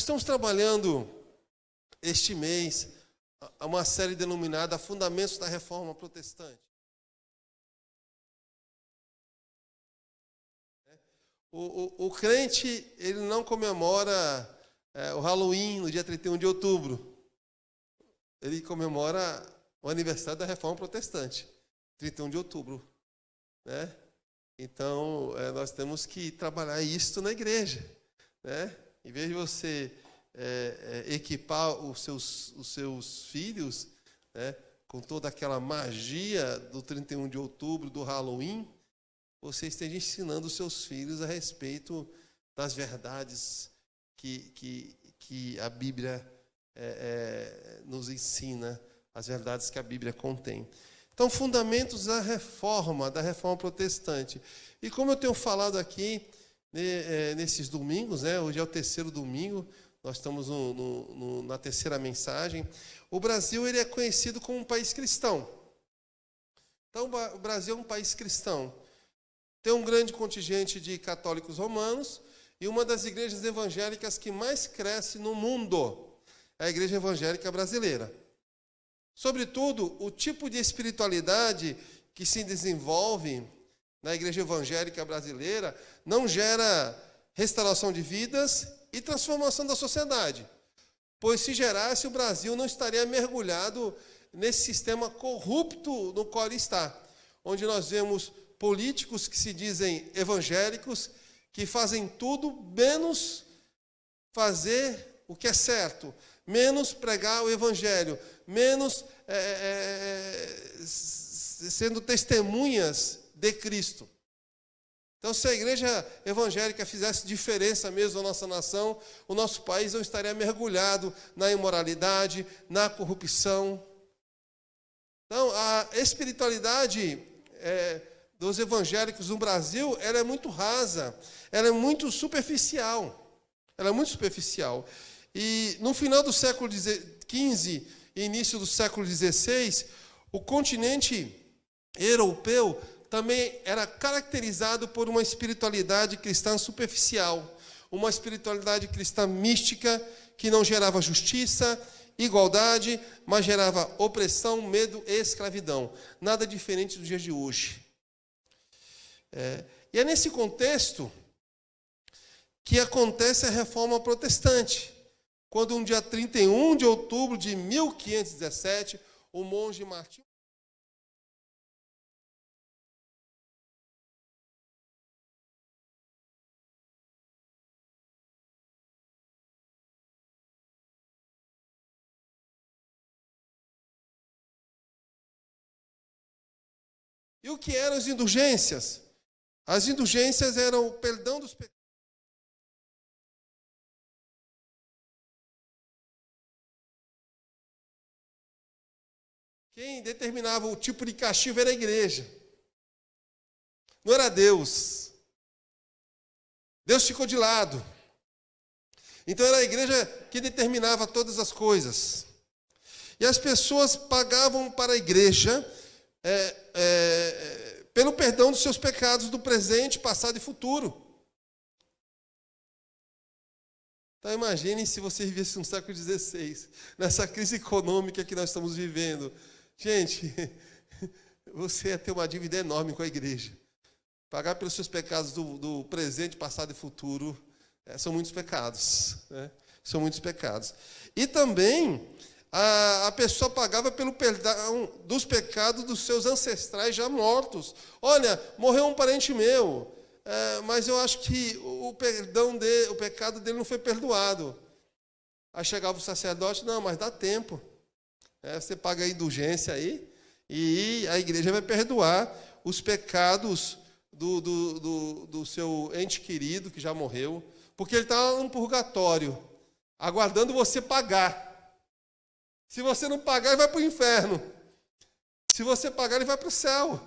estamos trabalhando este mês uma série denominada Fundamentos da Reforma Protestante. O crente, ele não comemora o Halloween no dia 31 de outubro. Ele comemora o aniversário da Reforma Protestante, 31 de outubro. Né? Então, nós temos que trabalhar isso na igreja. Né? Em vez de você equipar os seus filhos, né, com toda aquela magia do 31 de outubro, do Halloween, você esteja ensinando os seus filhos a respeito das verdades que a Bíblia nos ensina, as verdades que a Bíblia contém. Então, fundamentos da reforma protestante. E como eu tenho falado aqui, nesses domingos, né, hoje é o terceiro domingo, nós estamos na terceira mensagem, o Brasil ele é conhecido como um país cristão. Então, o Brasil é um país cristão. Tem um grande contingente de católicos romanos e uma das igrejas evangélicas que mais cresce no mundo é a Igreja Evangélica Brasileira. Sobretudo, o tipo de espiritualidade que se desenvolve na Igreja Evangélica Brasileira não gera restauração de vidas e transformação da sociedade. Pois se gerasse, o Brasil não estaria mergulhado nesse sistema corrupto no qual ele está, onde nós vemos políticos que se dizem evangélicos, que fazem tudo menos fazer o que é certo, menos pregar o evangelho, menos sendo testemunhas de Cristo. Então, se a igreja evangélica fizesse diferença mesmo na nossa nação, o nosso país não estaria mergulhado na imoralidade, na corrupção. Então, a espiritualidade dos evangélicos no Brasil, ela é muito rasa, ela é muito superficial. Ela é muito superficial. E no final do século XV e início do século XVI, o continente europeu também era caracterizado por uma espiritualidade cristã superficial, uma espiritualidade cristã mística que não gerava justiça, igualdade, mas gerava opressão, medo e escravidão. Nada diferente dos dias de hoje. E é nesse contexto que acontece a Reforma Protestante, quando, no dia 31 de outubro de 1517, o monge Martim E o que eram as indulgências? As indulgências eram o perdão dos pecados. Quem determinava o tipo de castigo era a igreja. Não era Deus. Deus ficou de lado. Então era a igreja que determinava todas as coisas. E as pessoas pagavam para a igreja pelo perdão dos seus pecados do presente, passado e futuro. Então imaginem se você vivesse no século XVI, nessa crise econômica que nós estamos vivendo. Gente, você ia ter uma dívida enorme com a igreja. Pagar pelos seus pecados do presente, passado e futuro, são muitos pecados. Né? São muitos pecados. E também a pessoa pagava pelo perdão dos pecados dos seus ancestrais já mortos. Olha, morreu um parente meu, mas eu acho que o pecado dele não foi perdoado. Aí chegava o sacerdote, não, mas dá tempo. Você paga a indulgência aí, e a igreja vai perdoar os pecados do seu ente querido que já morreu, porque ele está no purgatório, aguardando você pagar. Se você não pagar, ele vai para o inferno. Se você pagar, ele vai para o céu.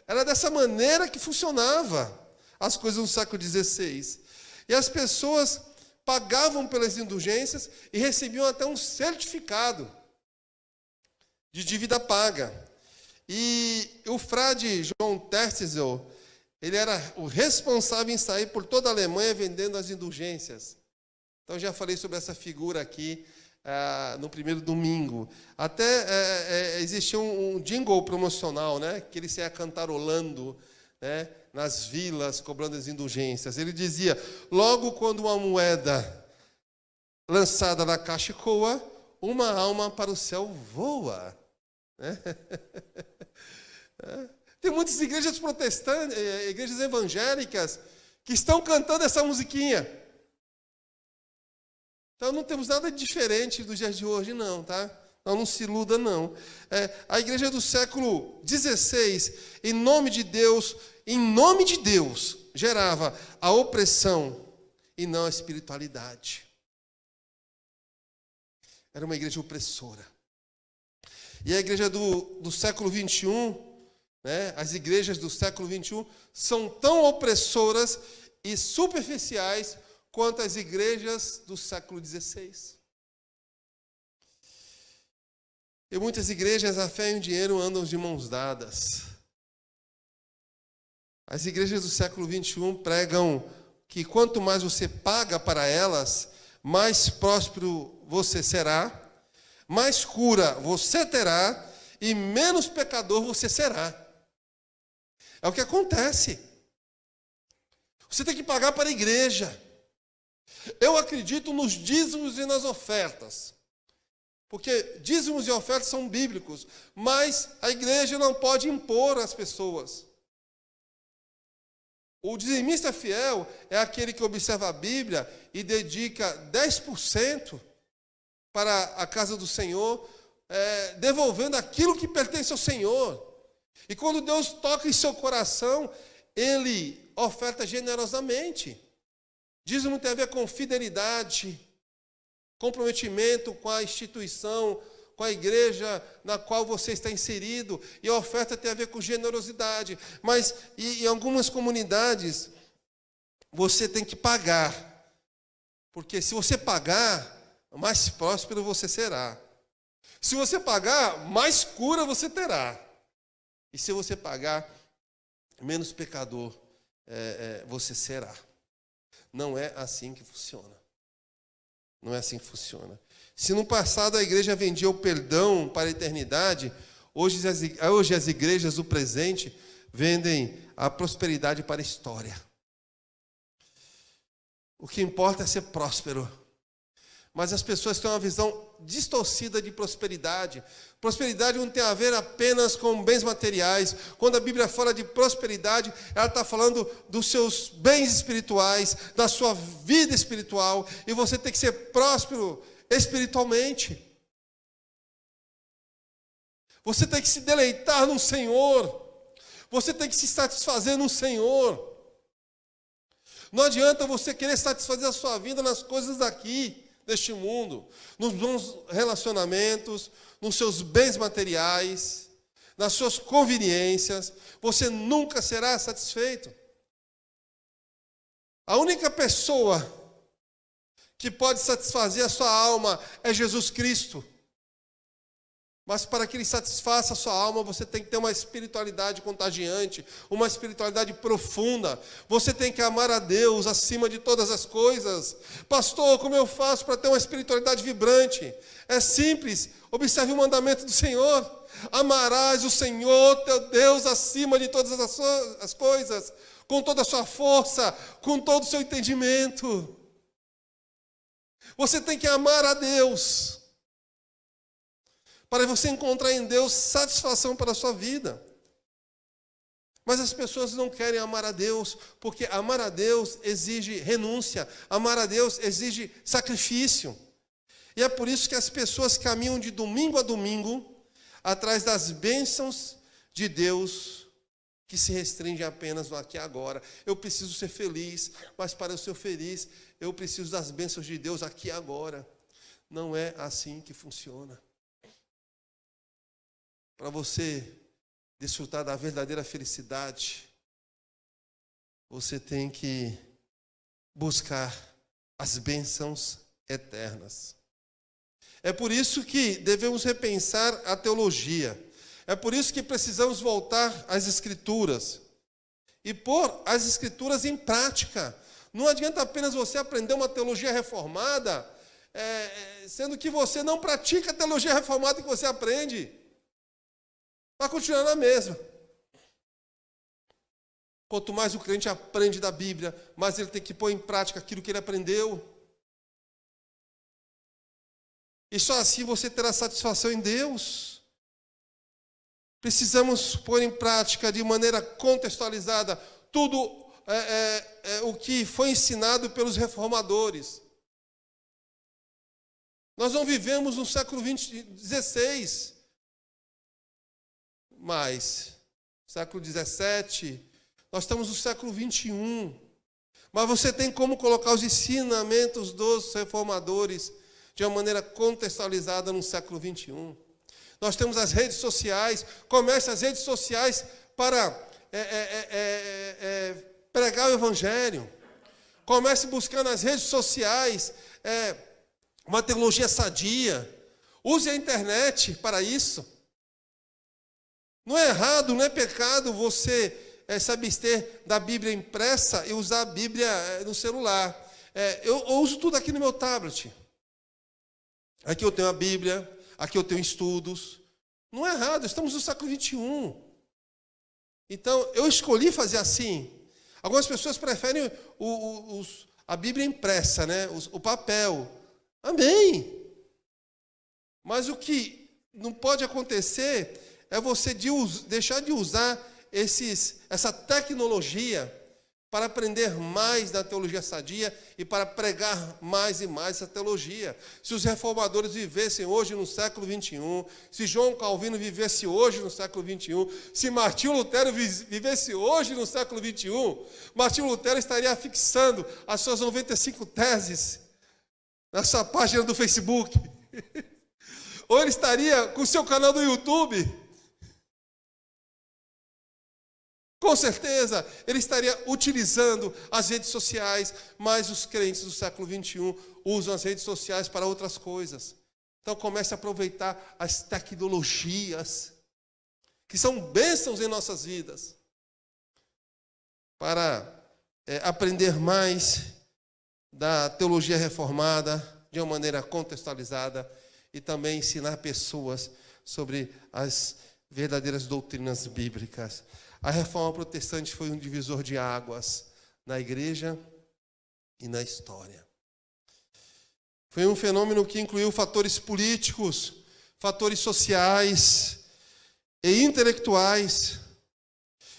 Era dessa maneira que funcionava as coisas no século XVI. E as pessoas pagavam pelas indulgências e recebiam até um certificado de dívida paga. E o frade João Tertzel, ele era o responsável em sair por toda a Alemanha vendendo as indulgências. Então, já falei sobre essa figura aqui no primeiro domingo. Até existia um jingle promocional, né, que ele saía cantarolando, né, nas vilas, cobrando as indulgências. Ele dizia: logo quando uma moeda lançada na caixa ecoa, uma alma para o céu voa. Tem muitas igrejas protestantes, igrejas evangélicas, que estão cantando essa musiquinha. Então não temos nada de diferente dos dias de hoje, não, tá? Então não se iluda, não. A igreja do século XVI, em nome de Deus, gerava a opressão e não a espiritualidade. Era uma igreja opressora. E a igreja do século XXI, né, as igrejas do século XXI, são tão opressoras e superficiais quanto as igrejas do século XVI. E muitas igrejas, a fé e o dinheiro andam de mãos dadas. As igrejas do século XXI pregam que quanto mais você paga para elas, mais próspero você será, mais cura você terá e menos pecador você será. É o que acontece. Você tem que pagar para a igreja. Eu acredito nos dízimos e nas ofertas, porque dízimos e ofertas são bíblicos, mas a igreja não pode impor às pessoas. O dizimista fiel é aquele que observa a Bíblia e dedica 10% para a casa do Senhor, devolvendo aquilo que pertence ao Senhor. E quando Deus toca em seu coração, Ele oferta generosamente. Dízimo tem a ver com fidelidade, comprometimento com a instituição, com a igreja na qual você está inserido, e a oferta tem a ver com generosidade. Mas em algumas comunidades, você tem que pagar, porque se você pagar, mais próspero você será. Se você pagar, mais cura você terá. E se você pagar, menos pecador você será. Não é assim que funciona. Não é assim que funciona. Se no passado a igreja vendia o perdão para a eternidade, hoje as igrejas do presente vendem a prosperidade para a história. O que importa é ser próspero. Mas as pessoas têm uma visão distorcida de prosperidade. Prosperidade não tem a ver apenas com bens materiais. Quando a Bíblia fala de prosperidade, ela está falando dos seus bens espirituais, da sua vida espiritual. E você tem que ser próspero espiritualmente. Você tem que se deleitar no Senhor. Você tem que se satisfazer no Senhor. Não adianta você querer satisfazer a sua vida nas coisas daqui, deste mundo, nos bons relacionamentos, nos seus bens materiais, nas suas conveniências. Você nunca será satisfeito. A única pessoa que pode satisfazer a sua alma é Jesus Cristo. Mas para que Ele satisfaça a sua alma, você tem que ter uma espiritualidade contagiante, uma espiritualidade profunda. Você tem que amar a Deus acima de todas as coisas. Pastor, como eu faço para ter uma espiritualidade vibrante? É simples, observe o mandamento do Senhor. Amarás o Senhor teu Deus acima de todas as coisas, com toda a sua força, com todo o seu entendimento. Você tem que amar a Deus, para você encontrar em Deus satisfação para a sua vida. Mas as pessoas não querem amar a Deus, porque amar a Deus exige renúncia, amar a Deus exige sacrifício. E é por isso que as pessoas caminham de domingo a domingo, atrás das bênçãos de Deus, que se restringem apenas no aqui e agora. Eu preciso ser feliz, mas para eu ser feliz, eu preciso das bênçãos de Deus aqui e agora. Não é assim que funciona. Para você desfrutar da verdadeira felicidade, você tem que buscar as bênçãos eternas. É por isso que devemos repensar a teologia. É por isso que precisamos voltar às Escrituras e pôr as Escrituras em prática. Não adianta apenas você aprender uma teologia reformada, sendo que você não pratica a teologia reformada que você aprende. Vai continuar na mesma. Quanto mais o crente aprende da Bíblia, mais ele tem que pôr em prática aquilo que ele aprendeu. E só assim você terá satisfação em Deus. Precisamos pôr em prática de maneira contextualizada tudo o que foi ensinado pelos reformadores. Nós não vivemos no século XVI, mas século XVII, nós estamos no século XXI. Mas você tem como colocar os ensinamentos dos reformadores de uma maneira contextualizada no século XXI. Nós temos as redes sociais, comece as redes sociais para pregar o Evangelho. Comece buscando nas redes sociais uma teologia sadia. Use a internet para isso. Não é errado, não é pecado você se abster da Bíblia impressa e usar a Bíblia no celular. Eu uso tudo aqui no meu tablet. Aqui eu tenho a Bíblia, aqui eu tenho estudos. Não é errado, estamos no século XXI. Então, eu escolhi fazer assim. Algumas pessoas preferem a Bíblia impressa, né? O papel. Amém. Mas o que não pode acontecer é você deixar de usar essa tecnologia para aprender mais da teologia sadia e para pregar mais e mais essa teologia. Se os reformadores vivessem hoje no século XXI, se João Calvino vivesse hoje no século XXI, se Martinho Lutero vivesse hoje no século XXI, Martinho Lutero estaria fixando as suas 95 teses na sua página do Facebook. Ou ele estaria com o seu canal do YouTube. Com certeza, ele estaria utilizando as redes sociais, mas os crentes do século XXI usam as redes sociais para outras coisas. Então comece a aproveitar as tecnologias, que são bênçãos em nossas vidas, para aprender mais da teologia reformada, de uma maneira contextualizada, e também ensinar pessoas sobre as verdadeiras doutrinas bíblicas. A reforma protestante foi um divisor de águas na igreja e na história. Foi um fenômeno que incluiu fatores políticos, fatores sociais e intelectuais.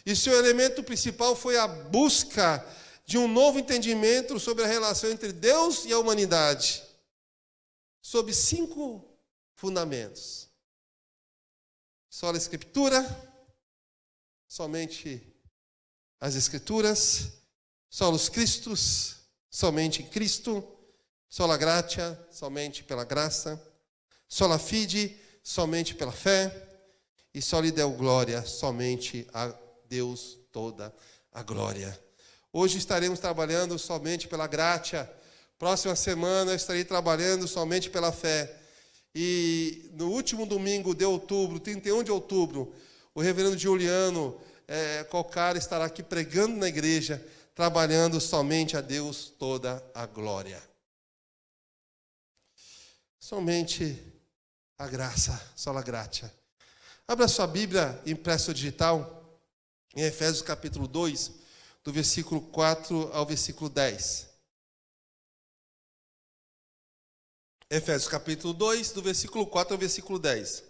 E seu elemento principal foi a busca de um novo entendimento sobre a relação entre Deus e a humanidade, sob 5 fundamentos: sola Escritura, somente as Escrituras, solos Christus, somente em Cristo, sola gratia, somente pela graça, sola fide, somente pela fé, e soli deo glória, somente a Deus toda a glória. Hoje estaremos trabalhando somente pela gratia, próxima semana eu estarei trabalhando somente pela fé, e no último domingo de outubro, 31 de outubro, o reverendo Juliano Cocara estará aqui pregando na igreja, trabalhando somente a Deus toda a glória. Somente a graça, sola gratia. Abra sua Bíblia impressa ou digital, em Efésios capítulo 2, do versículo 4 ao versículo 10. Efésios capítulo 2, do versículo 4 ao versículo 10.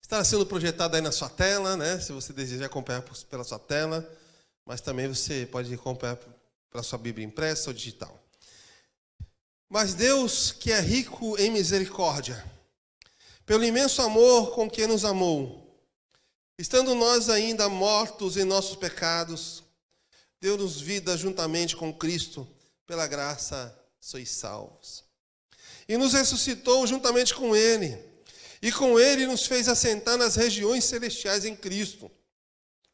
Está sendo projetado aí na sua tela, né? Se você desejar acompanhar pela sua tela, mas também você pode acompanhar pela sua Bíblia impressa ou digital. Mas Deus, que é rico em misericórdia, pelo imenso amor com que nos amou, estando nós ainda mortos em nossos pecados, deu-nos vida juntamente com Cristo, pela graça sois salvos. E nos ressuscitou juntamente com Ele, e com Ele nos fez assentar nas regiões celestiais em Cristo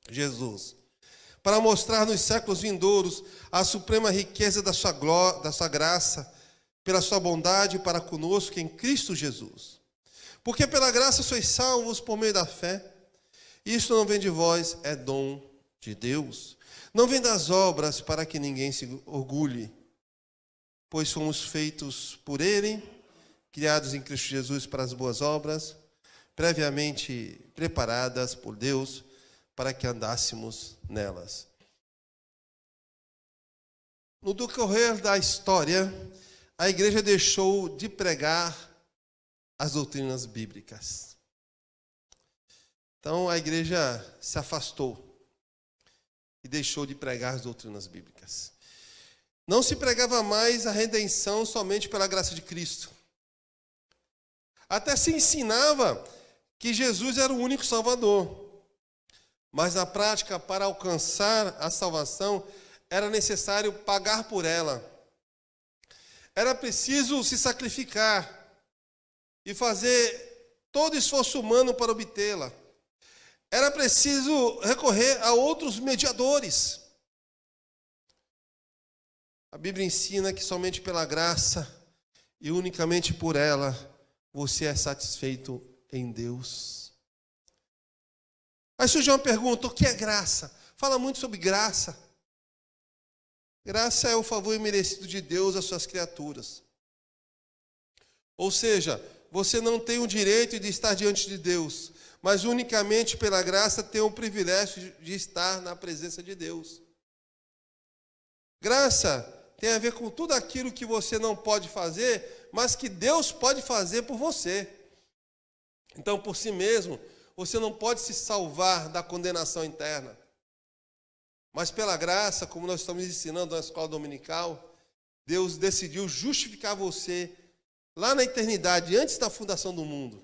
Jesus, para mostrar nos séculos vindouros a suprema riqueza da sua glória, da sua graça, pela sua bondade para conosco em Cristo Jesus. Porque pela graça sois salvos por meio da fé, Isso não vem de vós, é dom de Deus. Não vem das obras para que ninguém se orgulhe, pois fomos feitos por Ele, criados em Cristo Jesus para as boas obras, previamente preparadas por Deus para que andássemos nelas. No decorrer da história, a igreja deixou de pregar as doutrinas bíblicas. Então a igreja se afastou e deixou de pregar as doutrinas bíblicas. Não se pregava mais a redenção somente pela graça de Cristo. Até se ensinava que Jesus era o único Salvador. Mas na prática, para alcançar a salvação, era necessário pagar por ela. Era preciso se sacrificar e fazer todo esforço humano para obtê-la. Era preciso recorrer a outros mediadores. A Bíblia ensina que somente pela graça e unicamente por ela você é satisfeito em Deus. Aí surge uma pergunta: o que é graça? Fala muito sobre graça. Graça é o favor imerecido de Deus às suas criaturas. Ou seja, você não tem o direito de estar diante de Deus, mas unicamente pela graça tem o privilégio de estar na presença de Deus. Graça tem a ver com tudo aquilo que você não pode fazer, mas que Deus pode fazer por você. Então, por si mesmo, você não pode se salvar da condenação interna. Mas pela graça, como nós estamos ensinando na escola dominical, Deus decidiu justificar você lá na eternidade, antes da fundação do mundo.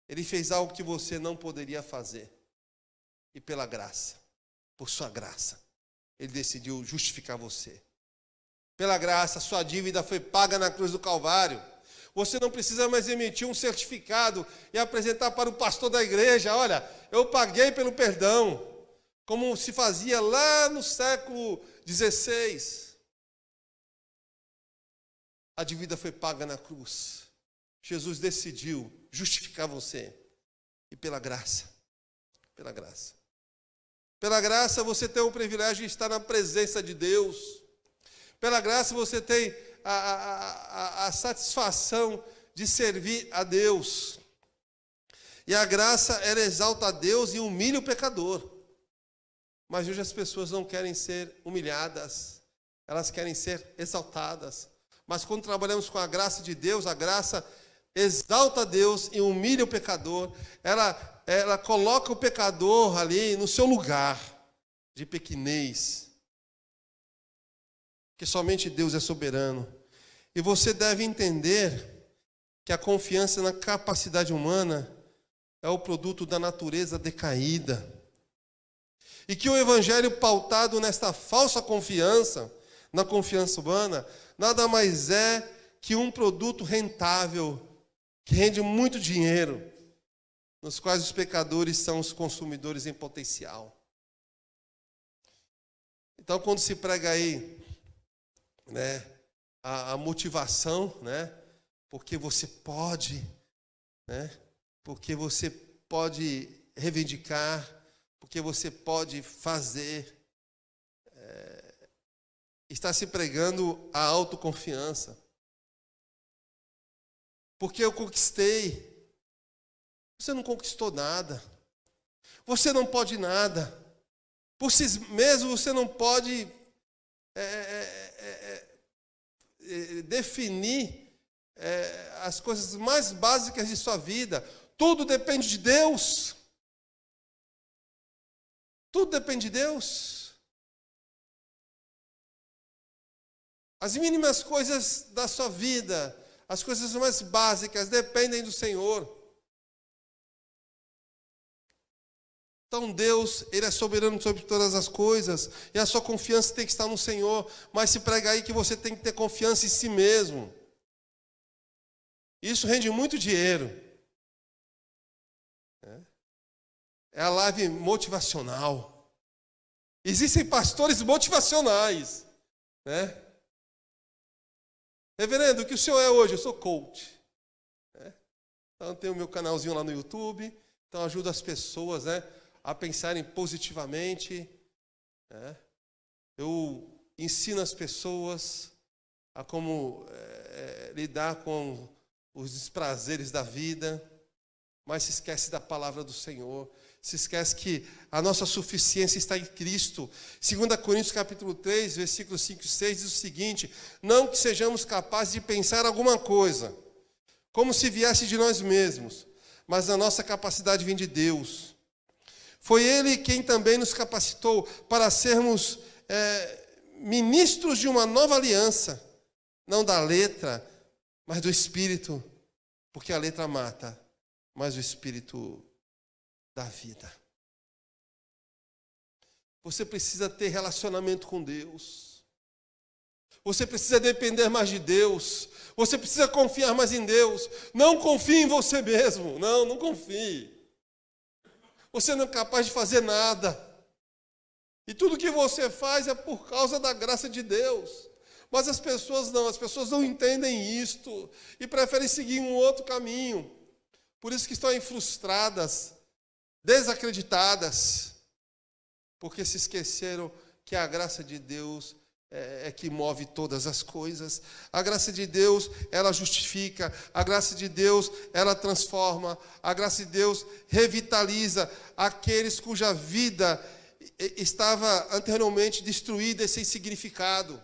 Ele fez algo que você não poderia fazer. E pela graça, por sua graça, Ele decidiu justificar você. Pela graça, sua dívida foi paga na cruz do Calvário. Você não precisa mais emitir um certificado e apresentar para o pastor da igreja: olha, eu paguei pelo perdão, como se fazia lá no século XVI. A dívida foi paga na cruz. Jesus decidiu justificar você. E pela graça, pela graça você tem o privilégio de estar na presença de Deus. Pela graça você tem a satisfação de servir a Deus. E a graça, ela exalta a Deus e humilha o pecador. Mas hoje as pessoas não querem ser humilhadas, elas querem ser exaltadas. Mas quando trabalhamos com a graça de Deus, a graça exalta a Deus e humilha o pecador. Ela coloca o pecador ali no seu lugar de pequenez. Que somente Deus é soberano. E você deve entender que a confiança na capacidade humana é o produto da natureza decaída. E que o evangelho pautado nesta falsa confiança, na confiança humana, nada mais é que um produto rentável, que rende muito dinheiro, nos quais os pecadores são os consumidores em potencial. Então, quando se prega aí, né, a motivação, né, porque você pode, né, porque você pode reivindicar, porque você pode fazer, está se pregando a autoconfiança. Porque eu conquistei. Você não conquistou nada. Você não pode nada. Por si mesmo você não pode definir as coisas mais básicas de sua vida. Tudo depende de Deus. Tudo depende de Deus. As mínimas coisas da sua vida, as coisas mais básicas, dependem do Senhor. Então Deus, Ele é soberano sobre todas as coisas, e a sua confiança tem que estar no Senhor. Mas se prega aí que você tem que ter confiança em si mesmo. Isso rende muito dinheiro. É a live motivacional. Existem pastores motivacionais, né? Reverendo, o que o senhor é hoje? Eu sou coach. Então, eu tenho o meu canalzinho lá no YouTube. Então, Então, ajuda as pessoas, né, a pensarem positivamente. Né? Eu ensino as pessoas a como lidar com os desprazeres da vida, mas se esquece da palavra do Senhor, se esquece que a nossa suficiência está em Cristo. 2 Coríntios capítulo 3, versículos 5 e 6 diz o seguinte: não que sejamos capazes de pensar alguma coisa, como se viesse de nós mesmos, mas a nossa capacidade vem de Deus. Foi Ele quem também nos capacitou para sermos ministros de uma nova aliança, não da letra, mas do Espírito, porque a letra mata, mas o Espírito dá vida. Você precisa ter relacionamento com Deus. Você precisa depender mais de Deus. Você precisa confiar mais em Deus. Não confie em você mesmo. Não confie. Você não é capaz de fazer nada. E tudo que você faz é por causa da graça de Deus. Mas as pessoas não entendem isto e preferem seguir um outro caminho. Por isso que estão aí frustradas, desacreditadas, porque se esqueceram que a graça de Deus é que move todas as coisas. A graça de Deus, ela justifica. A graça de Deus, ela transforma. A graça de Deus revitaliza aqueles cuja vida estava anteriormente destruída e sem significado.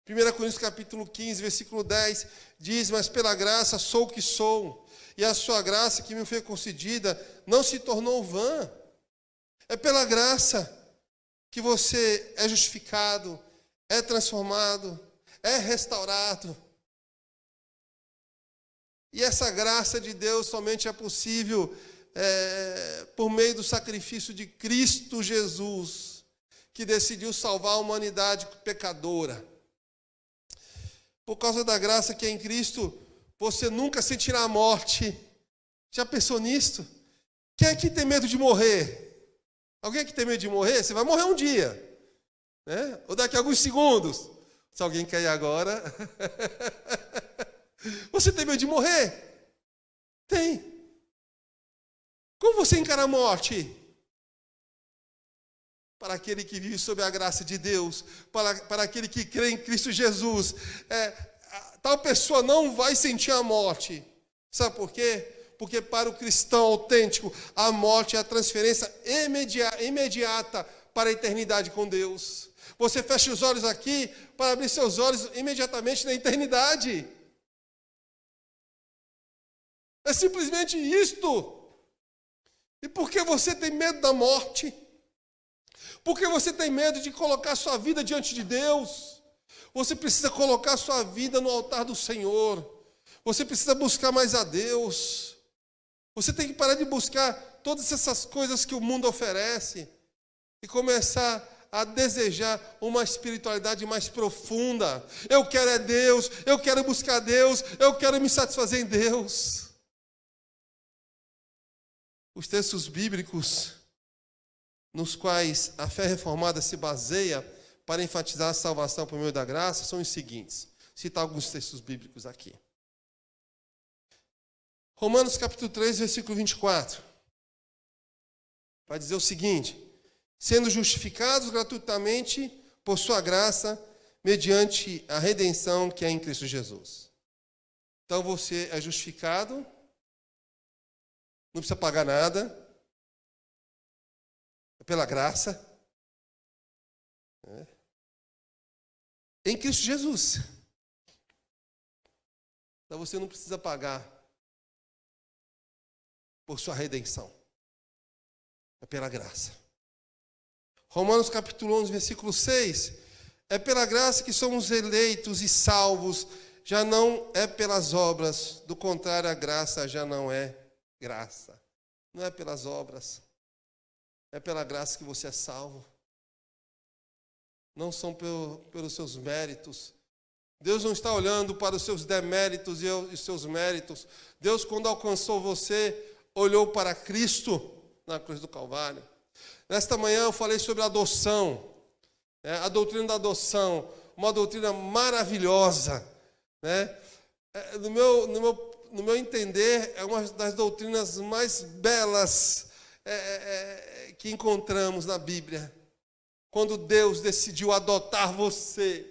1 Coríntios capítulo 15, versículo 10, diz: mas pela graça sou o que sou, e a sua graça que me foi concedida não se tornou vã. É pela graça que você é justificado, é transformado, é restaurado. E essa graça de Deus somente é possível por meio do sacrifício de Cristo Jesus, que decidiu salvar a humanidade pecadora. Por causa da graça que é em Cristo, você nunca sentirá a morte. Já pensou nisto? Quem aqui tem medo de morrer? Alguém aqui tem medo de morrer? Você vai morrer um dia, né? Ou daqui a alguns segundos. Se alguém quer ir agora. Você tem medo de morrer? Tem. Como você encara a morte? Para aquele que vive sob a graça de Deus, para aquele que crê em Cristo Jesus, tal pessoa não vai sentir a morte. Sabe por quê? Porque para o cristão autêntico, a morte é a transferência imediata para a eternidade com Deus. Você fecha os olhos aqui para abrir seus olhos imediatamente na eternidade. É simplesmente isto. E por que você tem medo da morte? Por que você tem medo de colocar sua vida diante de Deus? Você precisa colocar sua vida no altar do Senhor. Você precisa buscar mais a Deus. Você tem que parar de buscar todas essas coisas que o mundo oferece e começar a desejar uma espiritualidade mais profunda. Eu quero é Deus, eu quero buscar Deus, eu quero me satisfazer em Deus. Os textos bíblicos nos quais a fé reformada se baseia para enfatizar a salvação por meio da graça são os seguintes. Citar alguns textos bíblicos aqui. Romanos capítulo 3, versículo 24. Vai dizer o seguinte: sendo justificados gratuitamente por sua graça, mediante a redenção que é em Cristo Jesus. Então você é justificado, não precisa pagar nada, é pela graça, em Cristo Jesus. Então você não precisa pagar por sua redenção, é pela graça. Romanos capítulo 11, versículo 6, é pela graça que somos eleitos e salvos, já não é pelas obras, do contrário, a graça já não é graça. Não é pelas obras, é pela graça que você é salvo. Não são pelos seus méritos. Deus não está olhando para os seus deméritos e os seus méritos. Deus, quando alcançou você, olhou para Cristo na cruz do Calvário. Nesta manhã eu falei sobre a adoção, a doutrina da adoção, uma doutrina maravilhosa. No no meu entender, é uma das doutrinas mais belas que encontramos na Bíblia. Quando Deus decidiu adotar você.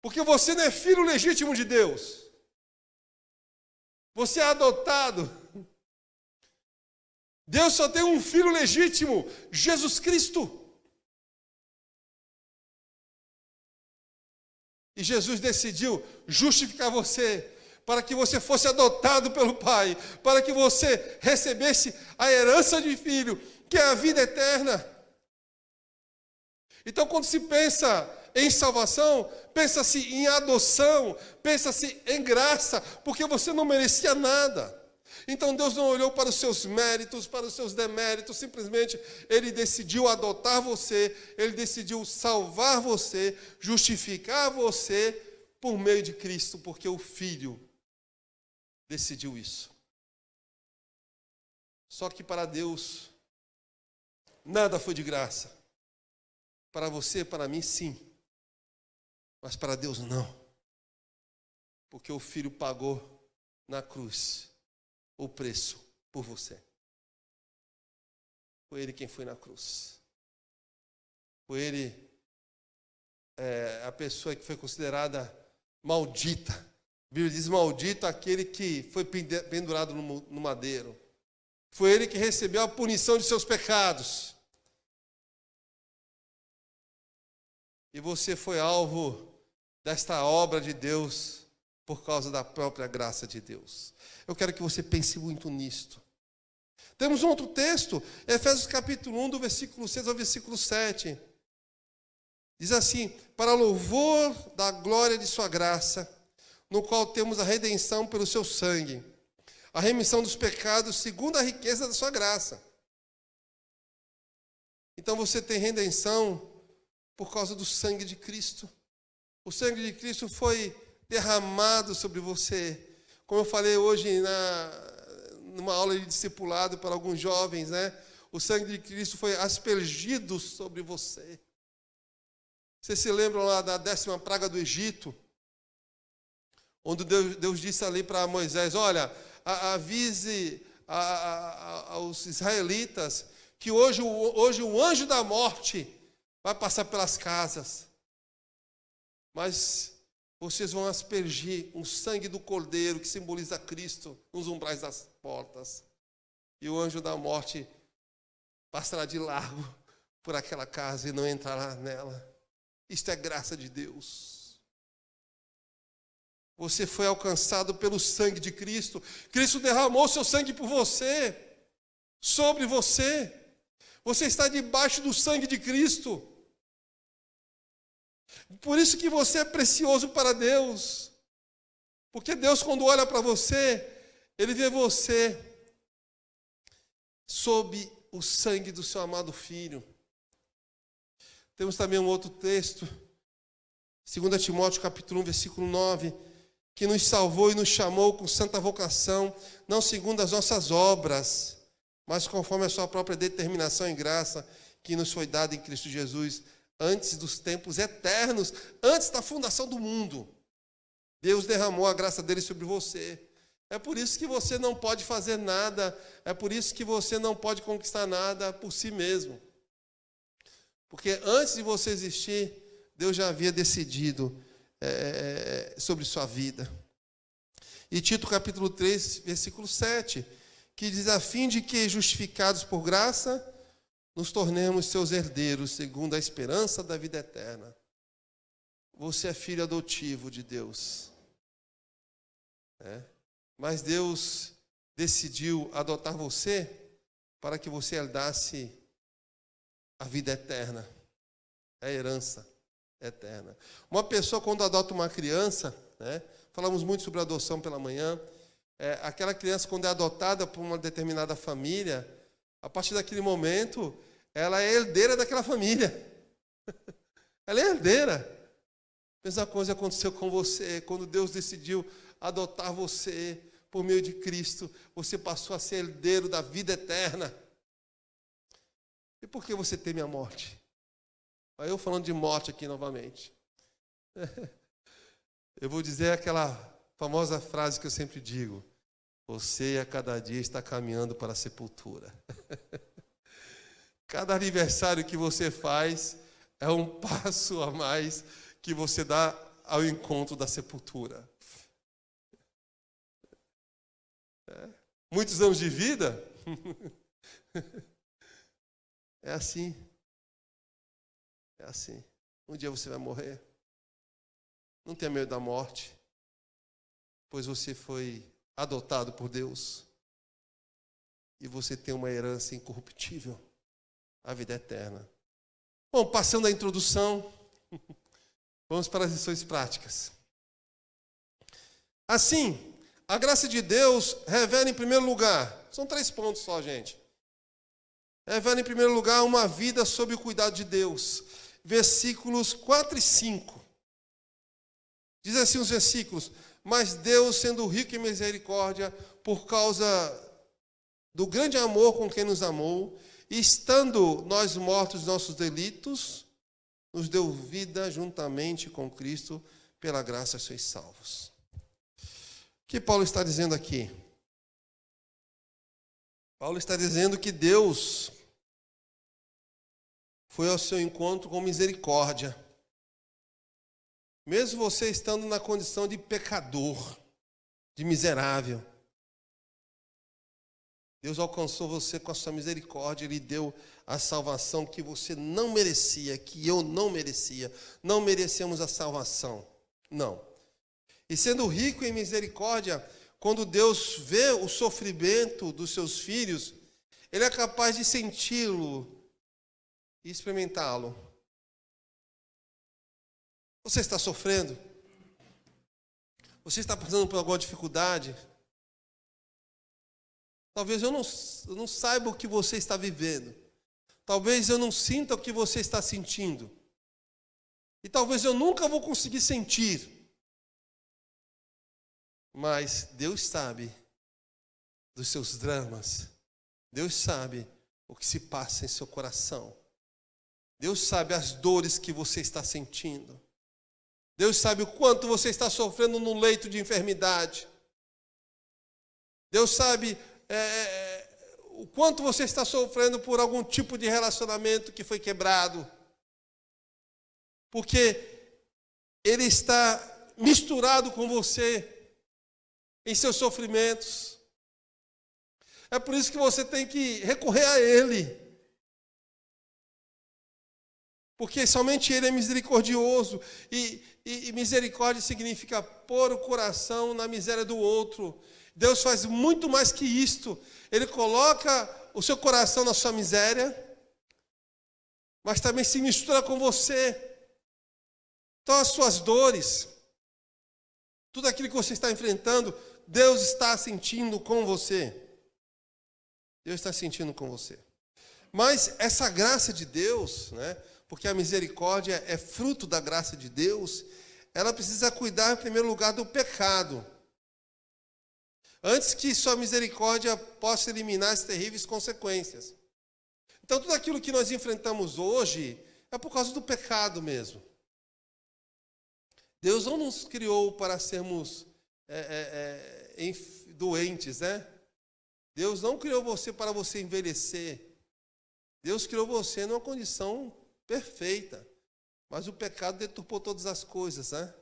Porque você não é filho legítimo de Deus. Você é adotado. Deus só tem um filho legítimo, Jesus Cristo. E Jesus decidiu justificar você, para que você fosse adotado pelo Pai, para que você recebesse a herança de filho, que é a vida eterna. Então, quando se pensa em salvação, pensa-se em adoção, pensa-se em graça, porque você não merecia nada. Então Deus não olhou para os seus méritos, para os seus deméritos, simplesmente Ele decidiu adotar você, Ele decidiu salvar você, justificar você por meio de Cristo, porque o Filho decidiu isso. Só que para Deus, nada foi de graça. Para você, para mim, sim. Mas para Deus, não. Porque o Filho pagou na cruz o preço por você. Foi Ele quem foi na cruz. Foi Ele a pessoa que foi considerada maldita. A Bíblia diz maldito aquele que foi pendurado no madeiro. Foi Ele que recebeu a punição de seus pecados. E você foi alvo desta obra de Deus por causa da própria graça de Deus. Eu quero que você pense muito nisto. Temos um outro texto, Efésios capítulo 1, do versículo 6 ao versículo 7. Diz assim: para louvor da glória de sua graça, no qual temos a redenção pelo seu sangue, a remissão dos pecados segundo a riqueza da sua graça. Então você tem redenção por causa do sangue de Cristo. O sangue de Cristo foi derramado sobre você. Como eu falei hoje numa aula de discipulado para alguns jovens, né? O sangue de Cristo foi aspergido sobre você. Vocês se lembram lá da 10ª praga do Egito? Onde Deus disse ali para Moisés: olha, avise aos israelitas que hoje o anjo da morte vai passar pelas casas. Mas vocês vão aspergir um sangue do Cordeiro, que simboliza Cristo, nos umbrais das portas. E o anjo da morte passará de largo por aquela casa e não entrará nela. Isto é graça de Deus. Você foi alcançado pelo sangue de Cristo. Cristo derramou seu sangue por você, sobre você. Você está debaixo do sangue de Cristo. Por isso que você é precioso para Deus. Porque Deus, quando olha para você, Ele vê você sob o sangue do seu amado Filho. Temos também um outro texto, 2 Timóteo capítulo 1, versículo 9, que nos salvou e nos chamou com santa vocação, não segundo as nossas obras, mas conforme a sua própria determinação e graça, que nos foi dada em Cristo Jesus, antes dos tempos eternos, antes da fundação do mundo. Deus derramou a graça dele sobre você. É por isso que você não pode fazer nada, é por isso que você não pode conquistar nada por si mesmo. Porque antes de você existir, Deus já havia decidido sobre sua vida. E Tito capítulo 3, versículo 7, que diz: a fim de que, justificados por graça, nos tornemos seus herdeiros, segundo a esperança da vida eterna. Você é filho adotivo de Deus. Mas Deus decidiu adotar você para que você herdasse a vida eterna, a herança eterna. Uma pessoa, quando adota uma criança, falamos muito sobre adoção pela manhã, aquela criança, quando é adotada por uma determinada família, a partir daquele momento, ela é herdeira daquela família. Ela é herdeira. A mesma coisa aconteceu com você. Quando Deus decidiu adotar você por meio de Cristo, você passou a ser herdeiro da vida eterna. E por que você teme a morte? Aí eu falando de morte aqui novamente. eu vou dizer aquela famosa frase que eu sempre digo: você a cada dia está caminhando para a sepultura. Cada aniversário que você faz é um passo a mais que você dá ao encontro da sepultura. Muitos anos de vida? É assim. É assim. Um dia você vai morrer. Não tenha medo da morte, pois você foi adotado por Deus e você tem uma herança incorruptível, a vida eterna. Bom, passando a introdução, vamos para as lições práticas. Assim, a graça de Deus revela em primeiro lugar, são 3 pontos só, gente. Revela em primeiro lugar uma vida sob o cuidado de Deus. Versículos 4 e 5. Diz assim os versículos: mas Deus, sendo rico em misericórdia, por causa do grande amor com quem nos amou, e estando nós mortos dos nossos delitos, nos deu vida juntamente com Cristo, pela graça sois salvos. O que Paulo está dizendo aqui? Paulo está dizendo que Deus foi ao seu encontro com misericórdia. Mesmo você estando na condição de pecador, de miserável, Deus alcançou você com a sua misericórdia, Ele deu a salvação que você não merecia, que eu não merecia. Não merecemos a salvação, não. E sendo rico em misericórdia, quando Deus vê o sofrimento dos seus filhos, Ele é capaz de senti-lo e experimentá-lo. Você está sofrendo? Você está passando por alguma dificuldade? Talvez eu não saiba o que você está vivendo. Talvez eu não sinta o que você está sentindo. E talvez eu nunca vou conseguir sentir. Mas Deus sabe dos seus dramas. Deus sabe o que se passa em seu coração. Deus sabe as dores que você está sentindo. Deus sabe o quanto você está sofrendo no leito de enfermidade. Deus sabe o quanto você está sofrendo por algum tipo de relacionamento que foi quebrado. Porque Ele está misturado com você em seus sofrimentos. É por isso que você tem que recorrer a Ele. Porque somente Ele é misericordioso. E misericórdia significa pôr o coração na miséria do outro. Deus faz muito mais que isto. Ele coloca o seu coração na sua miséria, mas também se mistura com você. Então as suas dores, tudo aquilo que você está enfrentando, Deus está sentindo com você. Deus está sentindo com você. Mas essa graça de Deus, né, porque a misericórdia é fruto da graça de Deus, ela precisa cuidar em primeiro lugar do pecado. Antes que sua misericórdia possa eliminar as terríveis consequências. Então tudo aquilo que nós enfrentamos hoje é por causa do pecado mesmo. Deus não nos criou para sermos doentes, né? Deus não criou você para você envelhecer. Deus criou você numa condição perfeita. Mas o pecado deturpou todas as coisas, né?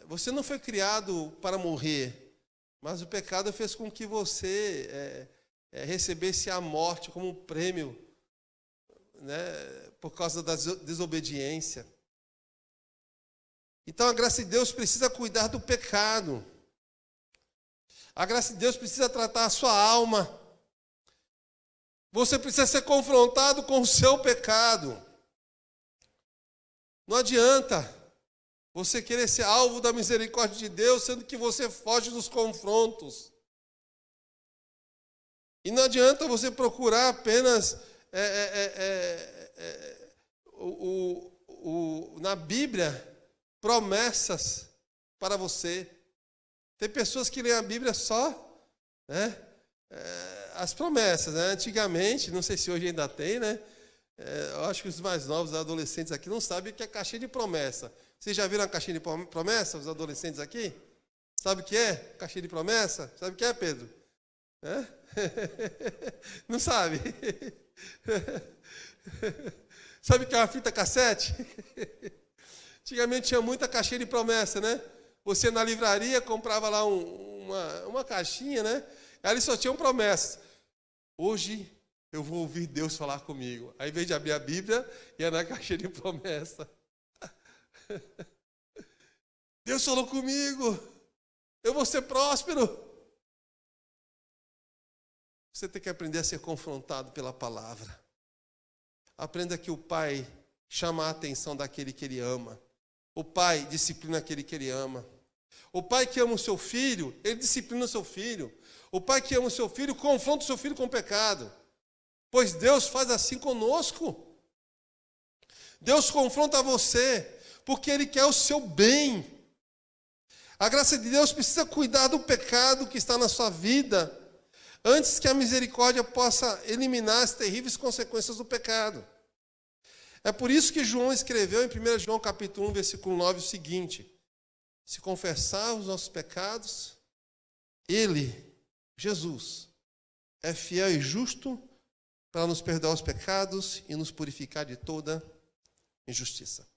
Você não foi criado para morrer, mas o pecado fez com que você recebesse a morte como um prêmio, né, por causa da desobediência. Então a graça de Deus precisa cuidar do pecado. A graça de Deus precisa tratar a sua alma. Você precisa ser confrontado com o seu pecado. Não adianta você querer ser alvo da misericórdia de Deus, sendo que você foge dos confrontos. E não adianta você procurar apenas na Bíblia promessas para você. Tem pessoas que leem a Bíblia só, né, as promessas, né? Antigamente, não sei se hoje ainda tem, né? Eu acho que os mais novos, os adolescentes aqui, não sabem o que é caixinha de promessa. Vocês já viram a caixinha de promessa, os adolescentes aqui? Sabe o que é caixinha de promessa? Sabe o que é, Pedro? É? Não sabe? Sabe o que é uma fita cassete? Antigamente tinha muita caixinha de promessa, né? Você na livraria comprava lá uma caixinha, né? Ali só tinham promessas. Hoje eu vou ouvir Deus falar comigo. Aí, em vez de abrir a Bíblia, ia na caixinha de promessa. Deus falou comigo. Eu vou ser próspero. Você tem que aprender a ser confrontado pela palavra. Aprenda que o pai chama a atenção daquele que ele ama. O pai disciplina aquele que ele ama. O pai que ama o seu filho, ele disciplina o seu filho. O pai que ama o seu filho, confronta o seu filho com o pecado. Pois Deus faz assim conosco. Deus confronta você, porque Ele quer o seu bem. A graça de Deus precisa cuidar do pecado que está na sua vida, antes que a misericórdia possa eliminar as terríveis consequências do pecado. É por isso que João escreveu em 1 João capítulo 1, versículo 9, o seguinte: se confessar os nossos pecados, Ele, Jesus, é fiel e justo para nos perdoar os pecados e nos purificar de toda injustiça.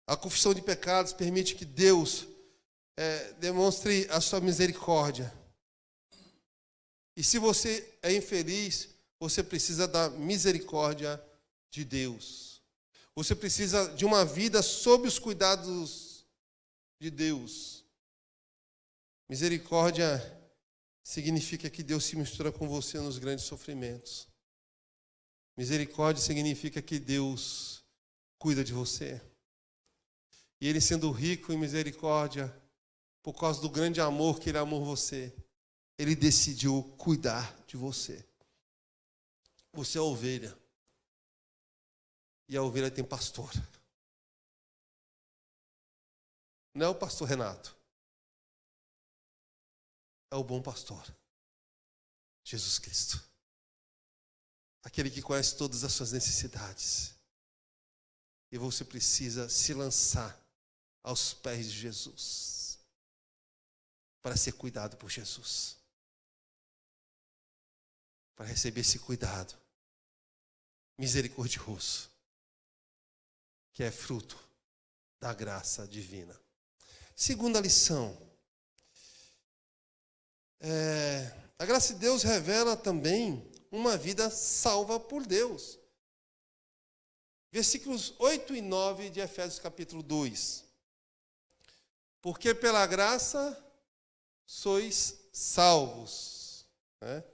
A confissão de pecados permite que Deus demonstre a sua misericórdia. E se você é infeliz, você precisa da misericórdia de Deus. Você precisa de uma vida sob os cuidados de Deus. Misericórdia significa que Deus se mistura com você nos grandes sofrimentos. Misericórdia significa que Deus cuida de você. E Ele, sendo rico em misericórdia, por causa do grande amor que Ele amou você, Ele decidiu cuidar de você. Você é a ovelha. E a ovelha tem pastor. Não é o pastor Renato. É o bom pastor, Jesus Cristo. Aquele que conhece todas as suas necessidades. E você precisa se lançar aos pés de Jesus para ser cuidado por Jesus. Para receber esse cuidado misericordioso, que é fruto da graça divina. Segunda lição. A graça de Deus revela também uma vida salva por Deus. Versículos 8 e 9 de Efésios capítulo 2. Porque pela graça sois salvos, né?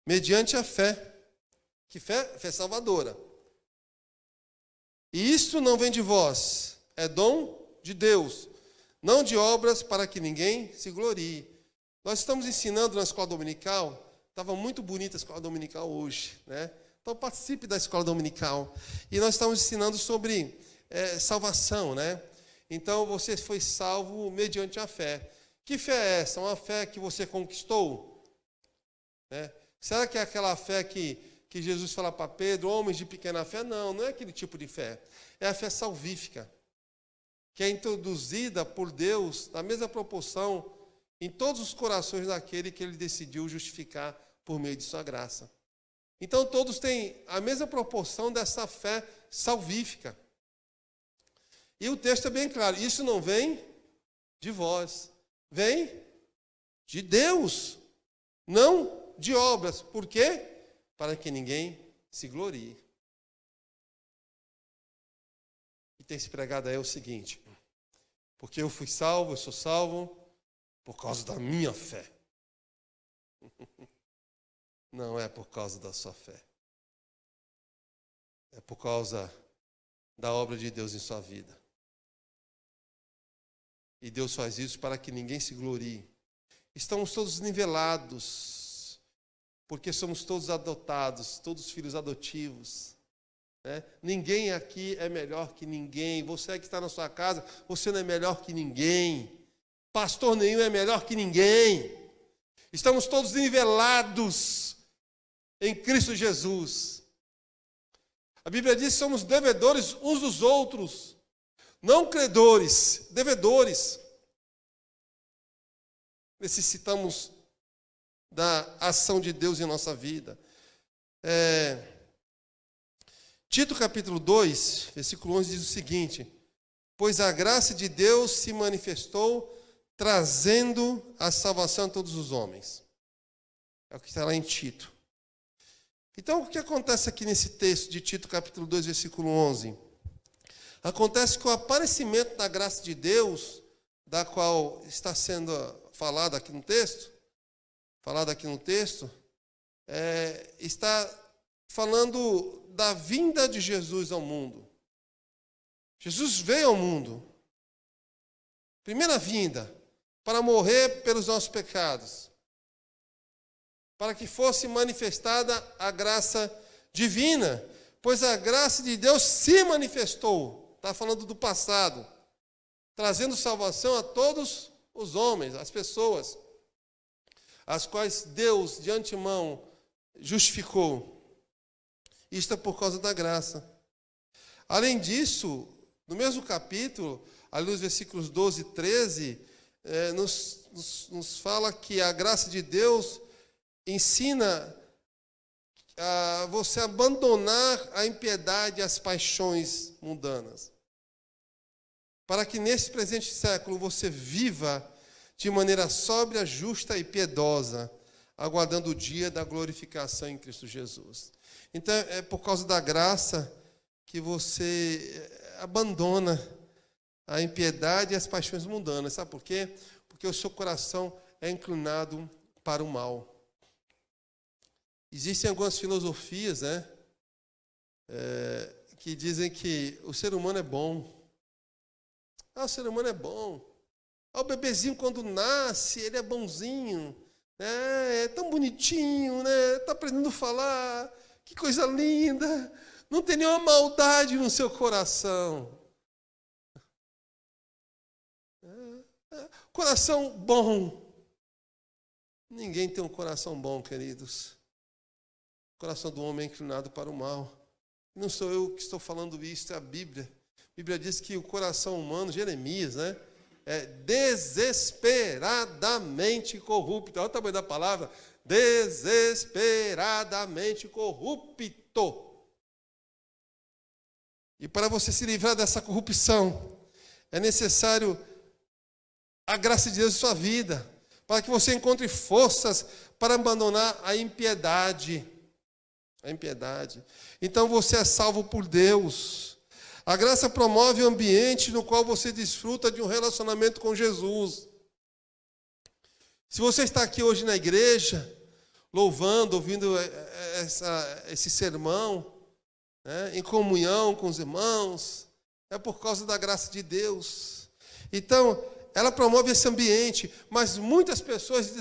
Mediante a fé. Que fé? Fé salvadora. E isto não vem de vós, é dom de Deus, não de obras para que ninguém se glorie. Nós estamos ensinando na escola dominical. Estava muito bonita a escola dominical hoje, né? Então participe da escola dominical. E nós estamos ensinando sobre salvação, né? Então você foi salvo mediante a fé. Que fé é essa? Uma fé que você conquistou? Né? Será que é aquela fé que Jesus fala para Pedro, homens de pequena fé? Não, não é aquele tipo de fé. É a fé salvífica, que é introduzida por Deus na mesma proporção em todos os corações daquele que Ele decidiu justificar por meio de sua graça. Então todos têm a mesma proporção dessa fé salvífica. E o texto é bem claro, isso não vem de vós, vem de Deus, não de obras. Por quê? Para que ninguém se glorie. E tem se pregado aí o seguinte: porque eu fui salvo, eu sou salvo por causa da minha fé. Não é por causa da sua fé. É por causa da obra de Deus em sua vida. E Deus faz isso para que ninguém se glorie. Estamos todos nivelados, porque somos todos adotados, todos filhos adotivos. Né? Ninguém aqui é melhor que ninguém. Você que está na sua casa, você não é melhor que ninguém. Pastor nenhum é melhor que ninguém. Estamos todos nivelados em Cristo Jesus. A Bíblia diz que somos devedores uns dos outros. Não credores, devedores. Necessitamos da ação de Deus em nossa vida. Tito capítulo 2, versículo 11 diz o seguinte: pois a graça de Deus se manifestou, trazendo a salvação a todos os homens. É o que está lá em Tito. Então, o que acontece aqui nesse texto de Tito capítulo 2, versículo 11? Acontece que o aparecimento da graça de Deus, da qual está sendo falado aqui no texto, está falando da vinda de Jesus ao mundo. Jesus veio ao mundo, primeira vinda, para morrer pelos nossos pecados, para que fosse manifestada a graça divina, pois a graça de Deus se manifestou, está falando do passado, trazendo salvação a todos os homens, as pessoas, as quais Deus de antemão justificou. Isto é por causa da graça. Além disso, no mesmo capítulo, ali nos versículos 12 e 13, nos fala que a graça de Deus ensina a você abandonar a impiedade e as paixões mundanas, para que nesse presente século você viva de maneira sóbria, justa e piedosa, aguardando o dia da glorificação em Cristo Jesus. Então, é por causa da graça que você abandona a impiedade e as paixões mundanas. Sabe por quê? Porque o seu coração é inclinado para o mal. Existem algumas filosofias, que dizem que o ser humano é bom. O ser humano é bom. O bebezinho, quando nasce, ele é bonzinho. É tão bonitinho, está aprendendo a falar. Que coisa linda. Não tem nenhuma maldade no seu coração. Coração bom. Ninguém tem um coração bom, queridos. O coração do homem é inclinado para o mal. Não sou eu que estou falando isso, é a Bíblia. A Bíblia diz que o coração humano, Jeremias, é desesperadamente corrupto. Olha o tamanho da palavra. Desesperadamente corrupto. E para você se livrar dessa corrupção, é necessário a graça de Deus em sua vida, para que você encontre forças para abandonar a impiedade. Então você é salvo por Deus. A graça promove o ambiente no qual você desfruta de um relacionamento com Jesus. Se você está aqui hoje na igreja, louvando, ouvindo esse sermão, em comunhão com os irmãos, é por causa da graça de Deus. Então, ela promove esse ambiente, mas muitas pessoas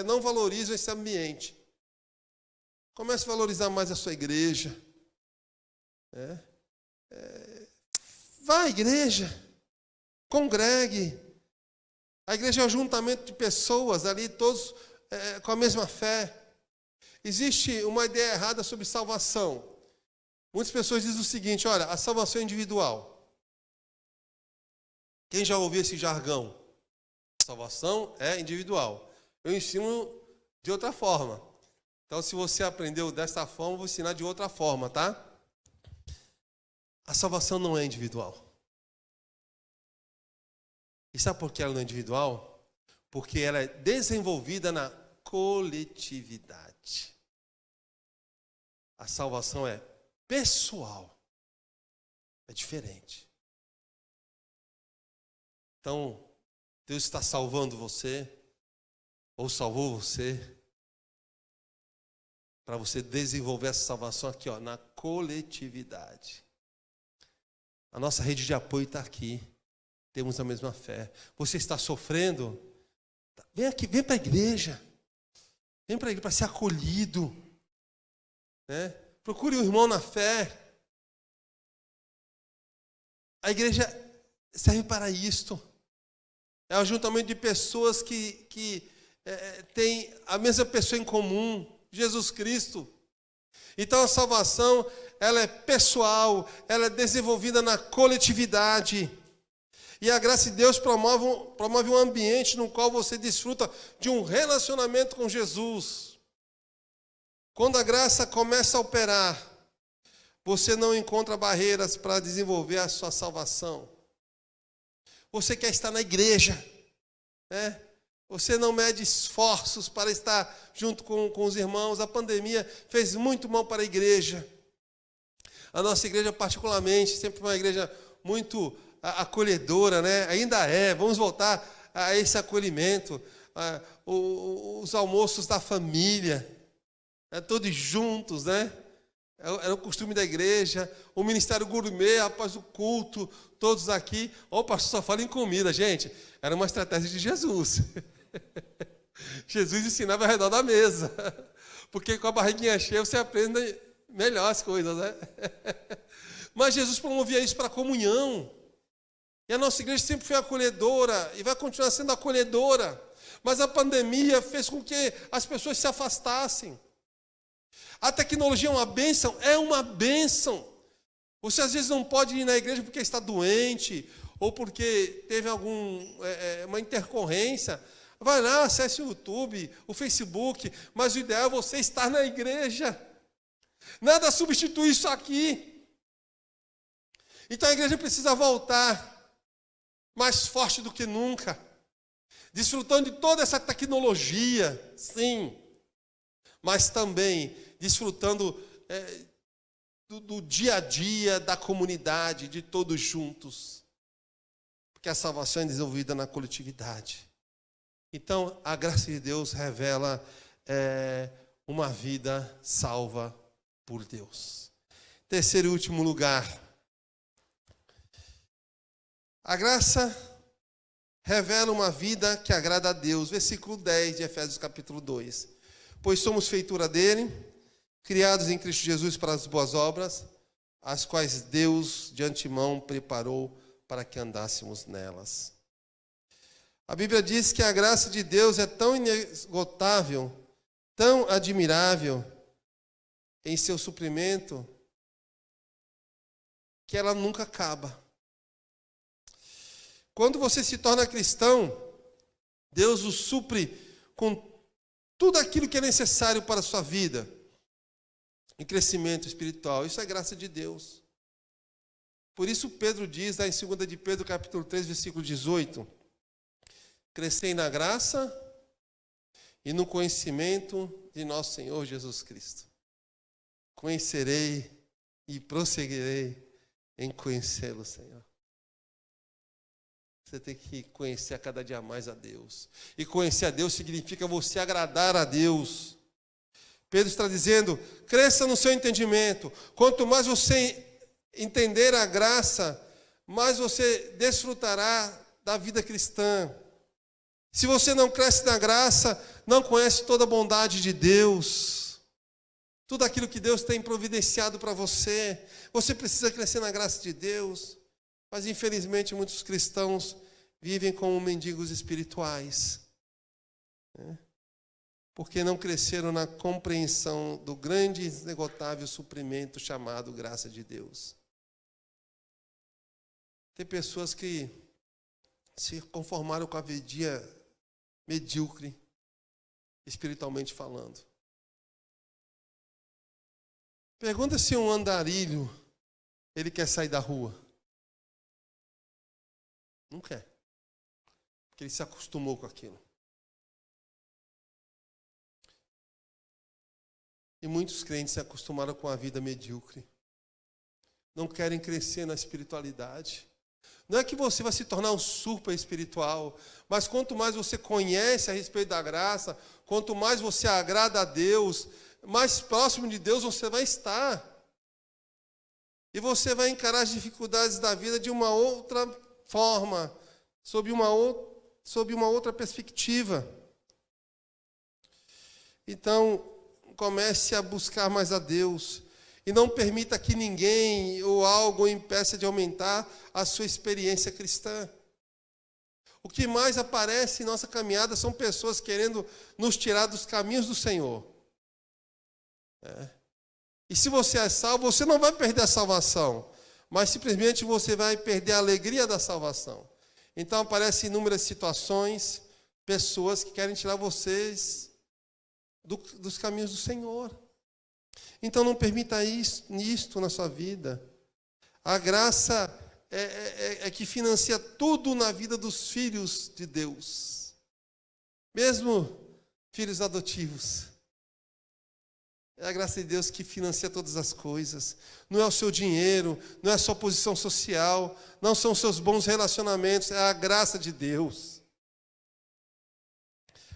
não valorizam esse ambiente. Comece a valorizar mais a sua igreja. Vá à igreja, congregue. A igreja é um ajuntamento de pessoas ali, todos com a mesma fé. Existe uma ideia errada sobre salvação. Muitas pessoas dizem o seguinte: olha, a salvação é individual. Quem já ouviu esse jargão? A salvação é individual. Eu ensino de outra forma. Então, se você aprendeu dessa forma, eu vou ensinar de outra forma, tá? A salvação não é individual. E sabe por que ela não é individual? Porque ela é desenvolvida na coletividade. A salvação é pessoal. É diferente. Então, Deus está salvando você, ou salvou você, para você desenvolver essa salvação aqui, na coletividade. A nossa rede de apoio está aqui. Temos a mesma fé. Você está sofrendo? Vem aqui, vem para a igreja. Vem para a igreja para ser acolhido. Procure um irmão na fé. A igreja serve para isto. É um ajuntamento de pessoas que têm a mesma pessoa em comum, Jesus Cristo. Então a salvação ela é pessoal, ela é desenvolvida na coletividade. E a graça de Deus promove um ambiente no qual você desfruta de um relacionamento com Jesus. Quando a graça começa a operar, você não encontra barreiras para desenvolver a sua salvação. Você quer estar na igreja, né? Você não mede esforços para estar junto com os irmãos. A pandemia fez muito mal para a igreja. A nossa igreja, particularmente, sempre foi uma igreja muito acolhedora, né? Ainda é. Vamos voltar a esse acolhimento. Os almoços da família, todos juntos, né? Era o costume da igreja. O ministério gourmet, após o culto, todos aqui. O pastor só fala em comida, gente. Era uma estratégia de Jesus. Jesus ensinava ao redor da mesa. Porque com a barriguinha cheia você aprende melhor as coisas, né? Mas Jesus promovia isso para a comunhão. E a nossa igreja sempre foi acolhedora e vai continuar sendo acolhedora. Mas a pandemia fez com que as pessoas se afastassem. A tecnologia é uma bênção? É uma bênção. Você às vezes não pode ir na igreja porque está doente ou porque teve uma intercorrência. Vai lá, acesse o YouTube, o Facebook, mas o ideal é você estar na igreja. Nada substitui isso aqui. Então a igreja precisa voltar mais forte do que nunca, desfrutando de toda essa tecnologia, sim, mas também desfrutando do dia a dia, da comunidade, de todos juntos, porque a salvação é desenvolvida na coletividade. Então, a graça de Deus revela uma vida salva por Deus. Terceiro e último lugar. A graça revela uma vida que agrada a Deus. Versículo 10 de Efésios capítulo 2. Pois somos feitura dele, criados em Cristo Jesus para as boas obras, as quais Deus de antemão preparou para que andássemos nelas. A Bíblia diz que a graça de Deus é tão inesgotável, tão admirável em seu suprimento, que ela nunca acaba. Quando você se torna cristão, Deus o supre com tudo aquilo que é necessário para a sua vida, em crescimento espiritual. Isso é graça de Deus. Por isso Pedro diz, lá em 2 de Pedro, capítulo 3, versículo 18, crescei na graça e no conhecimento de nosso Senhor Jesus Cristo. Conhecerei e prosseguirei em conhecê-lo, Senhor. Você tem que conhecer a cada dia mais a Deus. E conhecer a Deus significa você agradar a Deus. Pedro está dizendo, cresça no seu entendimento. Quanto mais você entender a graça, mais você desfrutará da vida cristã. Se você não cresce na graça, não conhece toda a bondade de Deus, tudo aquilo que Deus tem providenciado para você. Você precisa crescer na graça de Deus. Mas, infelizmente, muitos cristãos vivem como mendigos espirituais, né? Porque não cresceram na compreensão do grande e inesgotável suprimento chamado graça de Deus. Tem pessoas que se conformaram com a vida medíocre, espiritualmente falando. Pergunta se um andarilho, ele quer sair da rua. Não quer. Porque ele se acostumou com aquilo. E muitos crentes se acostumaram com a vida medíocre. Não querem crescer na espiritualidade. Não é que você vai se tornar um super espiritual, mas quanto mais você conhece a respeito da graça, quanto mais você agrada a Deus, mais próximo de Deus você vai estar. E você vai encarar as dificuldades da vida de uma outra forma, sob uma outra perspectiva. Então, comece a buscar mais a Deus. E não permita que ninguém ou algo impeça de aumentar a sua experiência cristã. O que mais aparece em nossa caminhada são pessoas querendo nos tirar dos caminhos do Senhor. E se você é salvo, você não vai perder a salvação, mas simplesmente você vai perder a alegria da salvação. Então aparecem inúmeras situações, pessoas que querem tirar vocês dos caminhos do Senhor. Então não permita isto na sua vida. A graça é que financia tudo na vida dos filhos de Deus. Mesmo filhos adotivos. É a graça de Deus que financia todas as coisas. Não é o seu dinheiro, não é a sua posição social, não são os seus bons relacionamentos, é a graça de Deus.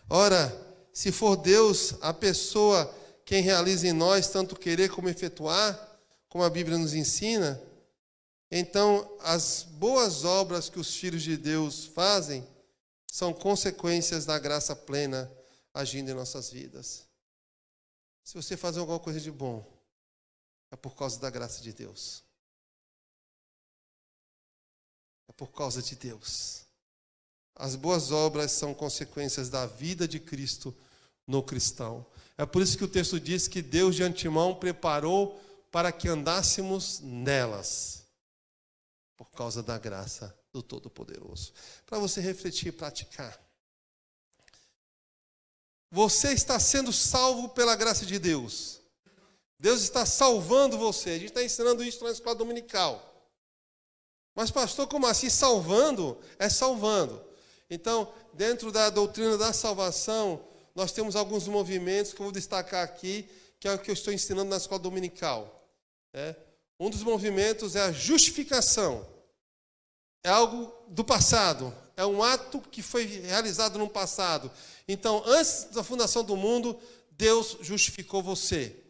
Ora, se for Deus a pessoa quem realiza em nós tanto querer como efetuar, como a Bíblia nos ensina, então as boas obras que os filhos de Deus fazem são consequências da graça plena agindo em nossas vidas. Se você fazer alguma coisa de bom, é por causa da graça de Deus. É por causa de Deus. As boas obras são consequências da vida de Cristo no cristão. É por isso que o texto diz que Deus de antemão preparou para que andássemos nelas. Por causa da graça do Todo-Poderoso. Para você refletir e praticar. Você está sendo salvo pela graça de Deus. Deus está salvando você. A gente está ensinando isso na escola dominical. Mas, pastor, como assim? Salvando? É salvando. Então, dentro da doutrina da salvação, nós temos alguns movimentos que eu vou destacar aqui, que é o que eu estou ensinando na escola dominical. Um dos movimentos é a justificação. É algo do passado. É um ato que foi realizado no passado. Então, antes da fundação do mundo, Deus justificou você.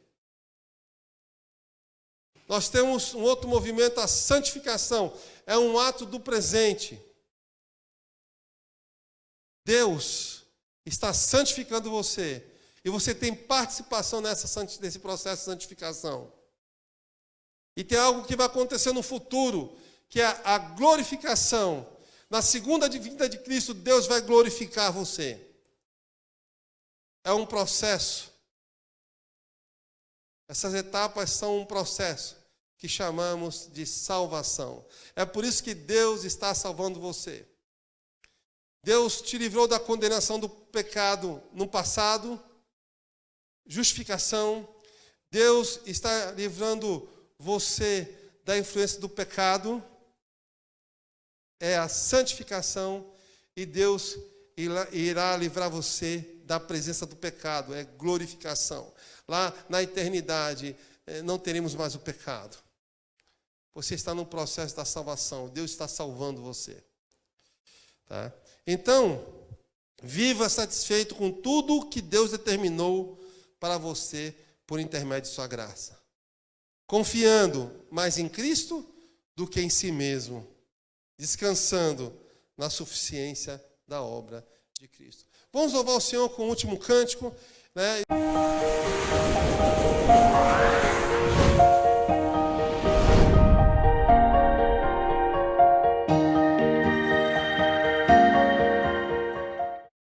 Nós temos um outro movimento, a santificação. É um ato do presente. Deus está santificando você. E você tem participação nesse processo de santificação. E tem algo que vai acontecer no futuro, que é a glorificação. Na segunda vinda de Cristo, Deus vai glorificar você. É um processo. Essas etapas são um processo que chamamos de salvação. É por isso que Deus está salvando você. Deus te livrou da condenação do pecado no passado, justificação. Deus está livrando você da influência do pecado, é a santificação, e Deus irá livrar você da presença do pecado, é glorificação. Lá na eternidade não teremos mais o pecado. Você está no processo da salvação, Deus está salvando você. Tá? Então, viva satisfeito com tudo que Deus determinou para você por intermédio de sua graça. Confiando mais em Cristo do que em si mesmo. Descansando na suficiência da obra de Cristo. Vamos louvar o Senhor com o último cântico, né?